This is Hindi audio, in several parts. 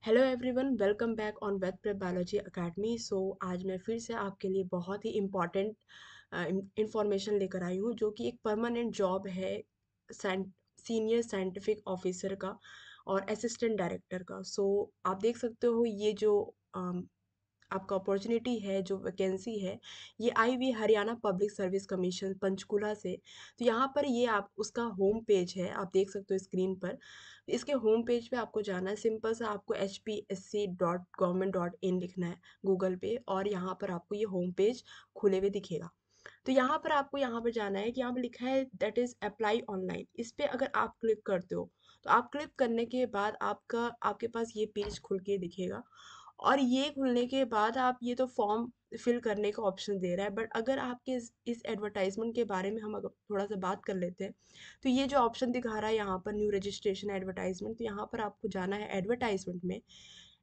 Hello everyone, welcome back on Ved prep biology academy. आज मैं फिर से आपके लिए बहुत ही इम्पॉर्टेंट इंफॉर्मेशन लेकर आई हूँ, जो कि एक परमानेंट जॉब है सीनियर साइंटिफिक ऑफिसर का और असिस्टेंट डायरेक्टर का। आप देख सकते हो ये जो आपका अपॉर्चुनिटी है, जो वैकेंसी है, ये आई हुई Haryana public service commission Panchkula से। तो यहाँ पर ये आप उसका होम पेज है, आप देख सकते हो स्क्रीन पर। इसके होम पेज पे आपको जाना है, सिंपल सा आपको hpsc.government.in लिखना है गूगल पे, और यहाँ पर आपको ये होम पेज खुले हुए दिखेगा। तो यहाँ पर आपको यहाँ पर जाना है कि यहाँ पर लिखा है दैट इज अप्लाई ऑनलाइन। इस पे अगर आप क्लिक करते हो तो आप क्लिक करने के बाद आपके पास ये पेज खुल के दिखेगा। और ये खुलने के बाद आप ये तो फॉर्म फिल करने का ऑप्शन दे रहा है, बट अगर आपके इस एडवर्टाइजमेंट के बारे में हम अगर थोड़ा सा बात कर लेते हैं, तो ये जो ऑप्शन दिखा रहा है यहाँ पर न्यू रजिस्ट्रेशन एडवर्टाइजमेंट, तो यहाँ पर आपको जाना है एडवर्टाइजमेंट में।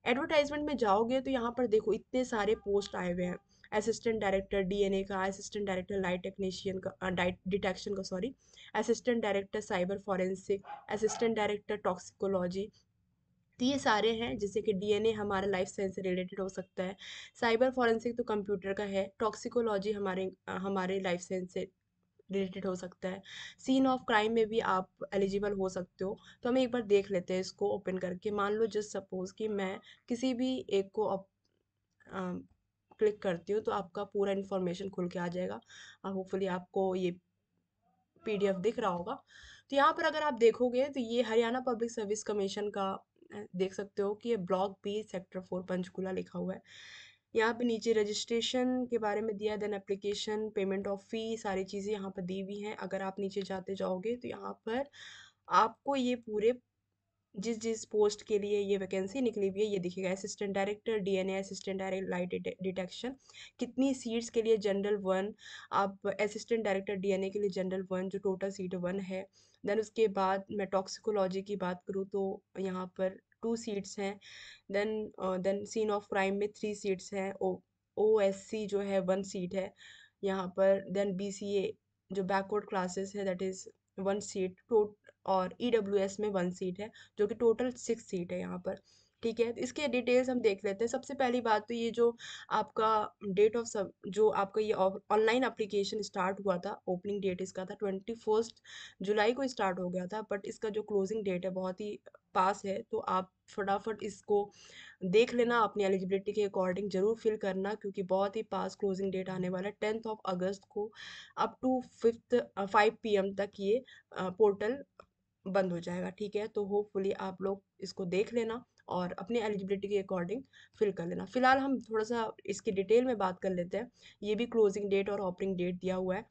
एडवर्टाइजमेंट में जाओगे तो यहाँ पर देखो इतने सारे पोस्ट आए हुए हैं। असिस्टेंट डायरेक्टर डीएनए का, असिस्टेंट डायरेक्टर लाइट टेक्नीशियन का, डाइट डिटेक्शन का sorry, assistant director cyber forensic, assistant director toxicology. तो ये सारे हैं, जैसे कि डीएनए हमारा लाइफ साइंस से रिलेटेड हो सकता है, साइबर फॉरेंसिक तो कंप्यूटर का है, टॉक्सिकोलॉजी हमारे लाइफ साइंस से रिलेटेड हो सकता है, सीन ऑफ क्राइम में भी आप एलिजिबल हो सकते हो। तो हम एक बार देख लेते हैं इसको ओपन करके। मान लो जस्ट सपोज कि मैं किसी भी एक को क्लिक करती हूँ, तो आपका पूरा इन्फॉर्मेशन खुल के आ जाएगा। होपफुली आपको ये पीडीएफ दिख रहा होगा। तो यहाँ पर अगर आप देखोगे तो ये हरियाणा पब्लिक सर्विस कमीशन का देख सकते हो कि ये ब्लॉक बी सेक्टर 4 पंचकुला लिखा हुआ है। यहाँ पे नीचे रजिस्ट्रेशन के बारे में दिया है, देन एप्लीकेशन, पेमेंट ऑफ फी, सारी चीज़ें यहाँ पर दी हुई हैं। अगर आप नीचे जाते जाओगे तो यहाँ पर आपको ये पूरे जिस जिस पोस्ट के लिए ये वैकेंसी निकली हुई है ये दिखेगा। Assistant director DNA, assistant director light detection, कितनी सीट्स के लिए, जनरल 1। आप असिस्टेंट डायरेक्टर डीएनए के लिए जनरल 1, जो टोटल सीट 1 है। देन उसके बाद मैं टॉक्सिकोलॉजी की बात करूँ तो यहाँ पर 2 सीट्स हैं। Then then scene of crime में 3 सीट्स हैं। OSC जो है 1 सीट है यहाँ पर। देन BCA जो बैकवर्ड क्लासेस है, दैट इज़ 1 सीट। और EWS में 1 सीट है, जो कि टोटल 6 सीट है यहाँ पर। ठीक है, तो इसके डिटेल्स हम देख लेते हैं। सबसे पहली बात तो ये जो आपका डेट ऑफ सब, जो आपका ये ऑनलाइन एप्लीकेशन स्टार्ट हुआ था, ओपनिंग डेट इसका था 21 जुलाई को स्टार्ट हो गया था, बट इसका जो क्लोजिंग डेट है बहुत ही पास है। तो आप फटाफट इसको देख लेना, अपनी एलिजिबिलिटी के अकॉर्डिंग ज़रूर फिल करना, क्योंकि बहुत ही पास क्लोजिंग डेट आने वाला है 10 अगस्त को। अप टू 5 PM तक ये पोर्टल बंद हो जाएगा। ठीक है, तो होपफुली आप लोग इसको देख लेना और अपनी एलिजिबिलिटी के अकॉर्डिंग फिल कर लेना। फिलहाल हम थोड़ा सा इसकी डिटेल में बात कर लेते हैं। ये भी क्लोजिंग डेट और ओपनिंग डेट दिया हुआ है।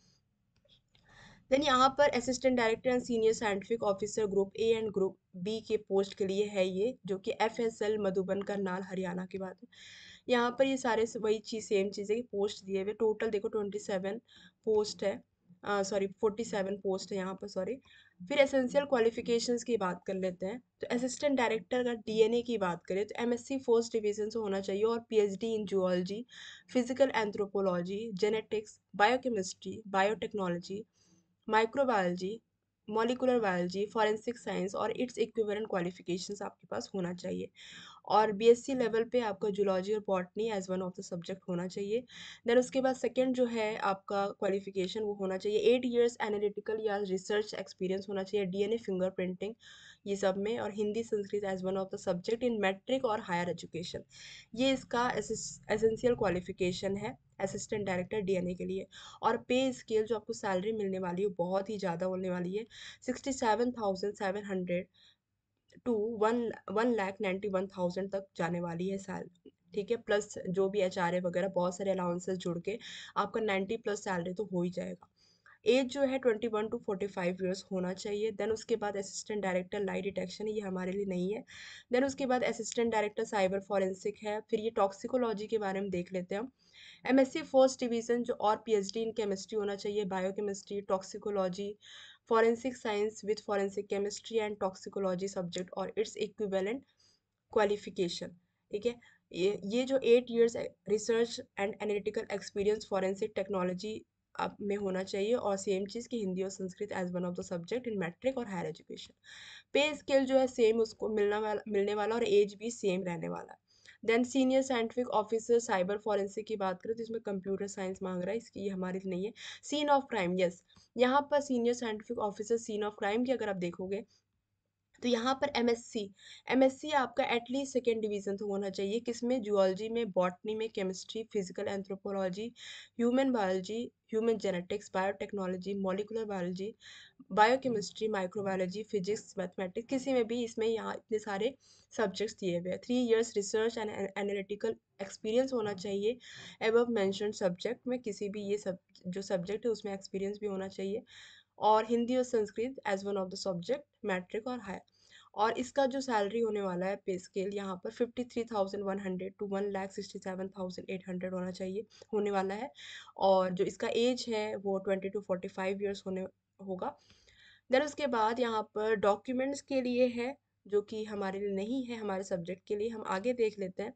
देन यहाँ पर assistant director and senior scientific officer group A and group B के पोस्ट के लिए है ये, जो कि FSL मधुबन करनाल हरियाणा की बात है। यहाँ पर ये सारे वही चीज़, सेम चीज़ें की पोस्ट दिए हुए। टोटल देखो 27 पोस्ट है, सॉरी 47 पोस्ट है यहाँ पर, सॉरी। फिर एसेंशियल क्वालिफिकेशंस की बात कर लेते हैं। तो असिस्टेंट डायरेक्टर का डीएनए की बात करें तो MSc फर्स्ट डिवीजन से होना चाहिए, और PhD in zoology, physical anthropology, genetics, biochemistry, biotechnology, microbiology, molecular biology, forensic science और इट्स इक्विवेलेंट क्वालिफिकेशंस आपके पास होना चाहिए। और BSc लेवल पे आपका जूलॉजी और botany as one of the subject होना चाहिए। देन उसके बाद सेकंड जो है आपका क्वालिफिकेशन, वो होना चाहिए 8 इयर्स एनालिटिकल या रिसर्च एक्सपीरियंस होना चाहिए डीएनए फिंगरप्रिंटिंग ये सब में, और Hindi Sanskrit as one of the subject in matric और हायर एजुकेशन। ये इसका एसेंशियल क्वालिफिकेशन है असिस्टेंट डायरेक्टर डीएनए के लिए। और पे स्केल जो आपको सैलरी मिलने वाली है बहुत ही ज़्यादा होने वाली है, 67,700 टू 1,91,000 तक जाने वाली है साल। ठीक है, प्लस जो भी HRA वगैरह बहुत सारे अलाउंसेस जुड़ के आपका 90 प्लस सैलरी तो हो ही जाएगा। एज जो है 21 to 45 ईयर्स होना चाहिए। देन उसके बाद असिस्टेंट डायरेक्टर लाइट डिटेक्शन, ये हमारे लिए नहीं है। देन उसके बाद असिस्टेंट डायरेक्टर साइबर फॉरेंसिक है। फिर ये टॉक्सिकोलॉजी के बारे में देख लेते हैं हम। MSc फर्स्ट डिवीजन जो, और PhD इन केमिस्ट्री होना चाहिए, biochemistry, toxicology, forensic science with forensic chemistry and toxicology subject और इट्स इक्विवेलेंट क्वालिफिकेशन। ठीक है, ये जो 8 years research and analytical experience forensic technology आप में होना चाहिए, और सेम चीज़ कि हिंदी और Sanskrit as one of the subject in matric और हायर एजुकेशन। पे स्केल जो है सेम उसको मिलने वाला और एज भी सेम रहने वाला है। Then senior scientific officer cyber forensic की बात करें तो इसमें कंप्यूटर साइंस मांग रहा है, इसकी ये हमारे लिए नहीं है। सीन ऑफ क्राइम, यस, यहाँ पर senior scientific officer scene of crime की अगर आप देखोगे तो यहाँ पर एमएससी, एमएससी आपका एटलीस्ट सेकेंड डिवीजन तो होना चाहिए, किसमें, जूलॉजी में, बॉटनी में, chemistry, physical anthropology, human biology, human genetics, biotechnology, molecular biology, biochemistry, microbiology, physics, mathematics, किसी में भी इसमें यहाँ इतने सारे सब्जेक्ट्स दिए हुए हैं। 3 years research and analytical experience होना चाहिए एबव मेंशन्ड सब्जेक्ट में, किसी भी ये सब जो सब्जेक्ट है उसमें एक्सपीरियंस भी होना चाहिए। और हिंदी और Sanskrit as one of the subject matric और हायर। और इसका जो सैलरी होने वाला है पे स्केल यहाँ पर 53,100 टू 1,67,800 होना चाहिए, होने वाला है। और जो इसका एज है वो 20 to 45 ईयर्स होने होगा। देन उसके बाद यहाँ पर डॉक्यूमेंट्स के लिए है, जो कि हमारे लिए नहीं है, हमारे सब्जेक्ट के लिए, हम आगे देख लेते हैं।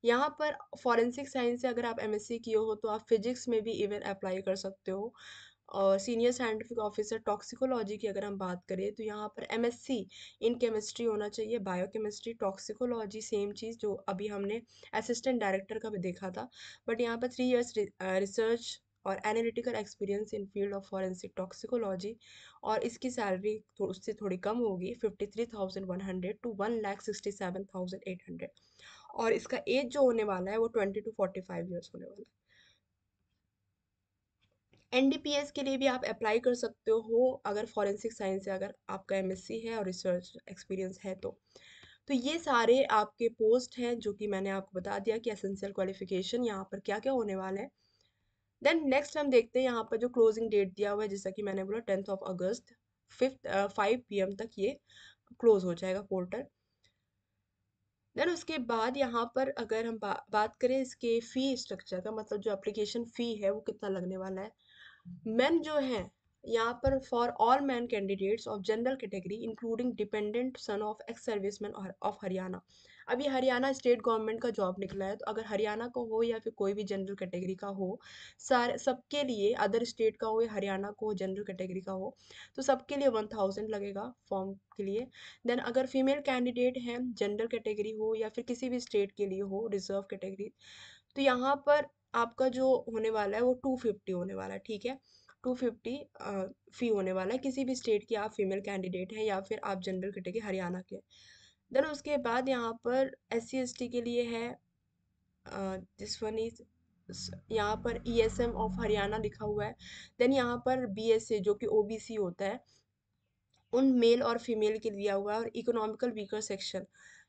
यहाँ पर फॉरेंसिक साइंस से अगर आप एमएससी किए हो तो आप फिजिक्स में भी इवन अप्लाई कर सकते हो। और सीनियर साइंटिफिक ऑफिसर टॉक्सिकोलॉजी की अगर हम बात करें तो यहाँ पर एमएससी इन केमिस्ट्री होना चाहिए, बायोकेमिस्ट्री, टॉक्सिकोलॉजी, सेम चीज़ जो अभी हमने असिस्टेंट डायरेक्टर का भी देखा था। बट यहाँ पर 3 इयर्स रिसर्च और analytical experience in field of forensic toxicology. और इसकी सैलरी उससे थोड़ी कम होगी, 53,100 टू 1,67,800। और इसका एज जो होने वाला है वो 20 to 45 ईयर्स होने वाला है। एनडीपीएस के लिए भी आप अप्लाई कर सकते हो अगर फॉरेंसिक साइंस से अगर आपका एमएससी है और रिसर्च एक्सपीरियंस है तो ये सारे आपके पोस्ट हैं जो कि मैंने आपको बता दिया कि एसेंशियल क्वालिफिकेशन यहाँ पर क्या क्या होने वाले हैं। देन नेक्स्ट हम देखते हैं यहाँ पर जो क्लोजिंग डेट दिया हुआ है, जैसा कि मैंने बोला 10 अगस्त 5 PM तक ये क्लोज हो जाएगा पोर्टल। देन उसके बाद यहाँ पर अगर हम बात करें इसके फ़ी स्ट्रक्चर का, मतलब जो एप्लीकेशन फ़ी है वो कितना लगने वाला है। मेन जो है यहाँ पर for all man candidates of general category including dependent son of ex serviceman of Haryana. अभी हरियाणा स्टेट गवर्नमेंट का जॉब निकला है, तो अगर हरियाणा का हो या फिर कोई भी जनरल कैटेगरी का हो, सारे सबके लिए, अदर स्टेट का हो या हरियाणा को जनरल कैटेगरी का हो, तो सबके लिए 1,000 लगेगा फॉर्म के लिए। देन अगर फीमेल कैंडिडेट हैं, जनरल कैटेगरी हो या फिर किसी भी स्टेट के लिए हो रिजर्व कैटेगरी, तो यहाँ पर आपका जो होने वाला है वो 250 होने वाला है, ठीक है। 250 फ़ी होने वाला है, किसी भी स्टेट की आप फीमेल कैंडिडेट हैं या फिर आप जनरल कैटेगरी हरियाणा के। देन उसके बाद यहाँ पर SC ST के लिए है, दिस वन इज, यहाँ पर ESM ऑफ हरियाणा लिखा हुआ है। देन यहाँ पर BSA जो कि OBC होता है, उन मेल और फीमेल के दिया हुआ है। और इकोनॉमिकल वीकर सेक्शन,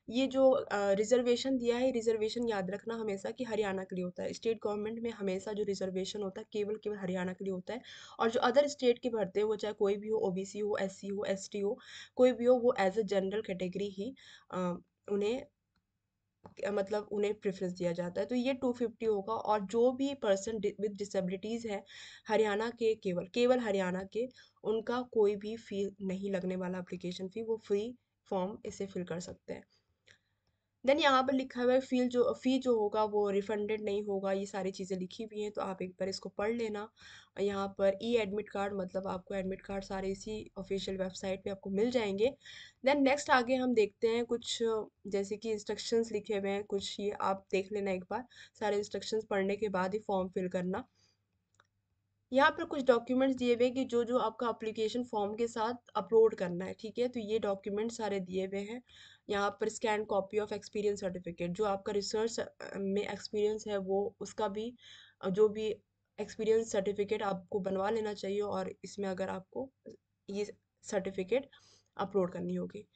ये जो रिजर्वेशन दिया है, रिजर्वेशन याद रखना हमेशा कि हरियाणा के लिए होता है। स्टेट गवर्नमेंट में हमेशा जो रिजर्वेशन होता है केवल केवल हरियाणा के लिए होता है। और जो अदर स्टेट के भरते हैं वो चाहे कोई भी हो, OBC हो, SC हो, ST हो, कोई भी हो, वो एज अ जनरल कैटेगरी ही उन्हें मतलब उन्हें प्रेफरेंस दिया जाता है। तो ये 250 होगा। और जो भी पर्सन विद डिसेबिलिटीज़ है हरियाणा के, केवल केवल हरियाणा के, उनका कोई भी फी नहीं लगने वाला, एप्लीकेशन फ़ी, वो फ्री फॉर्म इसे फिल कर सकते हैं। देन यहाँ पर लिखा हुआ है फ़ी जो होगा वो रिफंडेड नहीं होगा, ये सारी चीज़ें लिखी हुई हैं, तो आप एक बार इसको पढ़ लेना। यहाँ पर ई एडमिट कार्ड, मतलब आपको एडमिट कार्ड सारे इसी ऑफिशियल वेबसाइट पे आपको मिल जाएंगे। देन नेक्स्ट आगे हम देखते हैं कुछ, जैसे कि इंस्ट्रक्शंस लिखे हुए हैं कुछ, ये आप देख लेना एक बार, सारे इंस्ट्रक्शंस पढ़ने के बाद ही फॉर्म फिल करना। यहाँ पर कुछ डॉक्यूमेंट्स दिए हुए हैं कि जो जो आपका एप्लीकेशन फॉर्म के साथ अपलोड करना है, ठीक है। तो ये डॉक्यूमेंट सारे दिए हुए हैं। यहाँ पर scan copy of experience certificate, जो आपका रिसर्च में एक्सपीरियंस है वो उसका भी जो भी एक्सपीरियंस सर्टिफिकेट आपको बनवा लेना चाहिए, और इसमें अगर आपको ये सर्टिफिकेट अपलोड करनी होगी।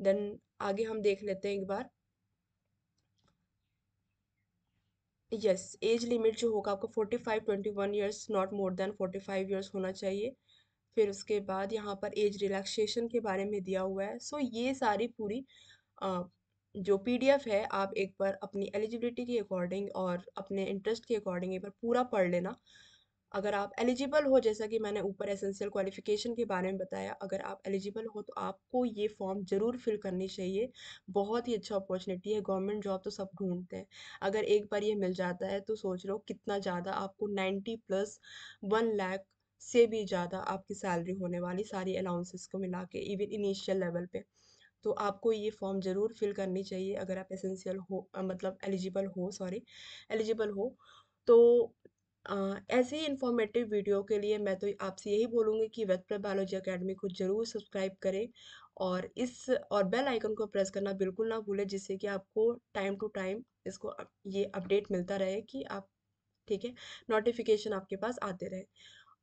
देन आगे हम देख लेते हैं एक बार। यस, एज लिमिट जो होगा आपको 45 21 years, not more than 45 years होना चाहिए। फिर उसके बाद यहाँ पर एज रिलैक्सेशन के बारे में दिया हुआ है। सो ये सारी पूरी अ, जो PDF है आप एक बार अपनी एलिजिबिलिटी के अकॉर्डिंग और अपने इंटरेस्ट के अकॉर्डिंग एक बार पूरा पढ़ लेना। अगर आप एलिजिबल हो, जैसा कि मैंने ऊपर एसेंशियल क्वालिफ़िकेशन के बारे में बताया, अगर आप एलिजिबल हो तो आपको ये फॉर्म ज़रूर फिल करनी चाहिए। बहुत ही अच्छा अपॉर्चुनिटी है, गवर्नमेंट जॉब तो सब ढूँढते हैं। अगर एक बार ये मिल जाता है तो सोच लो कितना ज़्यादा आपको 90 प्लस 1 लाख से भी ज़्यादा आपकी सैलरी होने वाली, सारी अलाउंसेस को मिला के, इवन इनिशियल लेवल पे। तो आपको ये फॉर्म ज़रूर फिल करनी चाहिए अगर आप एसेंशियल हो, मतलब एलिजिबल हो, सॉरी, एलिजिबल हो। तो ऐसे ही इन्फॉर्मेटिव वीडियो के लिए मैं तो आपसे यही बोलूँगी कि वेदप्रद बायोलॉजी अकेडमी को ज़रूर सब्सक्राइब करें, और बेल आइकन को प्रेस करना बिल्कुल ना भूलें, जिससे कि आपको टाइम टू टाइम ये अपडेट मिलता रहे कि आप, ठीक है, नोटिफिकेशन आपके पास आते रहे।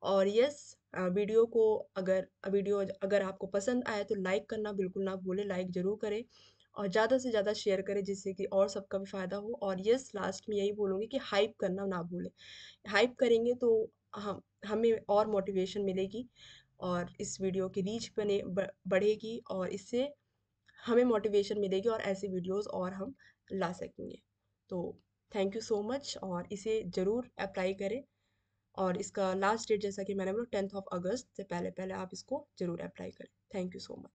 और यस, वीडियो अगर आपको पसंद आए तो लाइक करना बिल्कुल ना भूलें, लाइक ज़रूर करें और ज़्यादा से ज़्यादा शेयर करें, जिससे कि और सबका भी फ़ायदा हो। और यस, लास्ट में यही बोलूँगी कि हाइप करना ना भूलें। हाइप करेंगे तो हम हमें और मोटिवेशन मिलेगी, और इस वीडियो की रीच बढ़ेगी, और इससे हमें मोटिवेशन मिलेगी और ऐसी वीडियोस और हम ला सकेंगे। तो थैंक यू सो मच, और इसे ज़रूर अप्लाई करें। और इसका लास्ट डेट, जैसा कि मैंने बोला, 10th ऑफ अगस्त से पहले पहले आप इसको ज़रूर अप्लाई करें। Thank you so much.